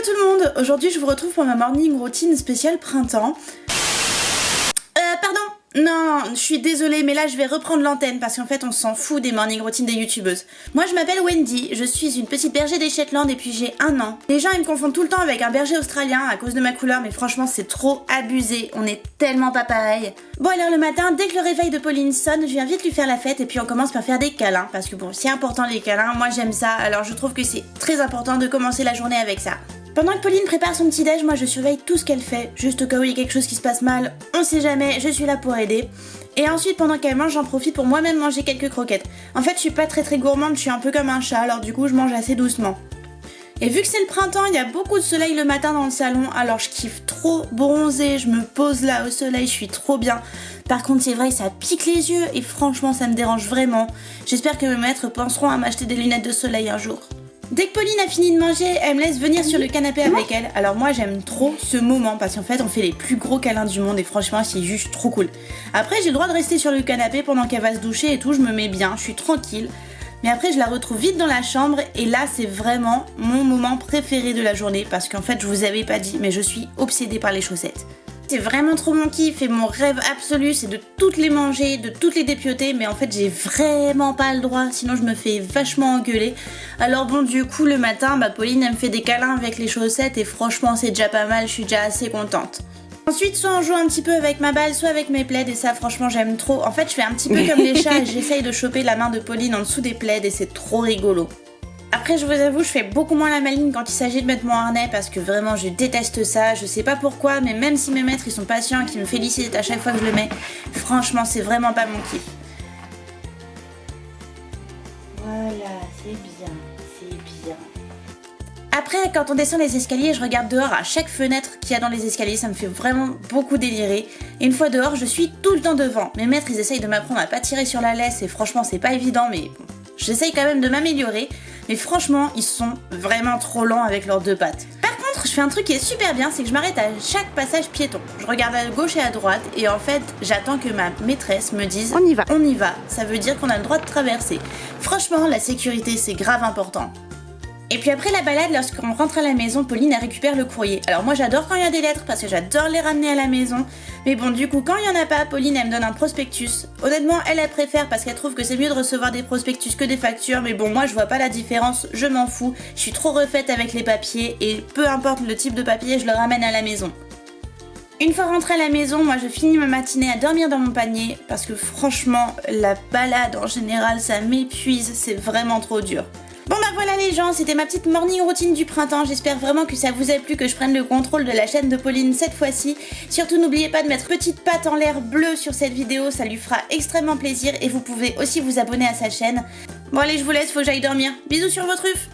tout le monde, aujourd'hui je vous retrouve pour ma morning routine spéciale printemps. Pardon, non, je suis désolée mais là je vais reprendre l'antenne parce qu'en fait on s'en fout des morning routines des youtubeuses. Moi je m'appelle Wendy, je suis une petite berger des Shetland et puis j'ai 1 an. Les gens ils me confondent tout le temps avec un berger australien à cause de ma couleur mais franchement c'est trop abusé, on est tellement pas pareil. Bon alors le matin, dès que le réveil de Pauline sonne, je viens vite lui faire la fête et puis on commence par faire des câlins parce que bon c'est important les câlins, moi j'aime ça alors je trouve que c'est très important de commencer la journée avec ça. Pendant que Pauline prépare son petit déj, moi je surveille tout ce qu'elle fait, juste au cas où il y a quelque chose qui se passe mal, on sait jamais, je suis là pour aider. Et ensuite pendant qu'elle mange, j'en profite pour moi-même manger quelques croquettes. En fait je suis pas très gourmande, je suis un peu comme un chat, alors du coup je mange assez doucement. Et vu que c'est le printemps, il y a beaucoup de soleil le matin dans le salon, alors je kiffe trop bronzer, je me pose là au soleil, je suis trop bien. Par contre c'est vrai, ça pique les yeux et franchement ça me dérange vraiment. J'espère que mes maîtres penseront à m'acheter des lunettes de soleil un jour. Dès que Pauline a fini de manger, elle me laisse venir sur le canapé avec elle. Alors moi j'aime trop ce moment parce qu'en fait on fait les plus gros câlins du monde et franchement c'est juste trop cool. Après j'ai le droit de rester sur le canapé pendant qu'elle va se doucher et tout, je me mets bien, je suis tranquille. Mais après je la retrouve vite dans la chambre et là c'est vraiment mon moment préféré de la journée parce qu'en fait je vous avais pas dit mais je suis obsédée par les chaussettes. C'est vraiment trop mon kiff et mon rêve absolu, c'est de toutes les manger, de toutes les dépioter, mais en fait j'ai vraiment pas le droit, sinon je me fais vachement engueuler. Alors bon du coup le matin, Pauline elle me fait des câlins avec les chaussettes et franchement c'est déjà pas mal, je suis déjà assez contente. Ensuite soit on joue un petit peu avec ma balle, soit avec mes plaids et ça franchement j'aime trop. En fait je fais un petit peu comme les chats et j'essaye de choper la main de Pauline en dessous des plaids et c'est trop rigolo. Après je vous avoue je fais beaucoup moins la maligne quand il s'agit de mettre mon harnais parce que vraiment je déteste ça, je sais pas pourquoi mais même si mes maîtres ils sont patients et qu'ils me félicitent à chaque fois que je le mets, franchement c'est vraiment pas mon kiff. Voilà, c'est bien, c'est bien. Après quand on descend les escaliers je regarde dehors à chaque fenêtre qu'il y a dans les escaliers, ça me fait vraiment beaucoup délirer. Et une fois dehors je suis tout le temps devant, mes maîtres ils essayent de m'apprendre à pas tirer sur la laisse et franchement c'est pas évident mais bon, j'essaye quand même de m'améliorer. Mais franchement, ils sont vraiment trop lents avec leurs 2 pattes. Par contre, je fais un truc qui est super bien, c'est que je m'arrête à chaque passage piéton. Je regarde à gauche et à droite et en fait, j'attends que ma maîtresse me dise « On y va ». On y va, ça veut dire qu'on a le droit de traverser. Franchement, la sécurité, c'est grave important. Et puis après la balade, lorsqu'on rentre à la maison, Pauline elle récupère le courrier. Alors moi j'adore quand il y a des lettres parce que j'adore les ramener à la maison. Mais bon du coup quand il y en a pas, Pauline elle me donne un prospectus. Honnêtement elle préfère parce qu'elle trouve que c'est mieux de recevoir des prospectus que des factures. Mais bon moi je vois pas la différence, je m'en fous. Je suis trop refaite avec les papiers et peu importe le type de papier, je le ramène à la maison. Une fois rentrée à la maison, moi je finis ma matinée à dormir dans mon panier parce que franchement la balade en général ça m'épuise, c'est vraiment trop dur. Bon voilà les gens, c'était ma petite morning routine du printemps, j'espère vraiment que ça vous a plu, que je prenne le contrôle de la chaîne de Pauline cette fois-ci. Surtout n'oubliez pas de mettre petite patte en l'air bleue sur cette vidéo, ça lui fera extrêmement plaisir et vous pouvez aussi vous abonner à sa chaîne. Bon allez je vous laisse, faut que j'aille dormir. Bisous sur vos truffes.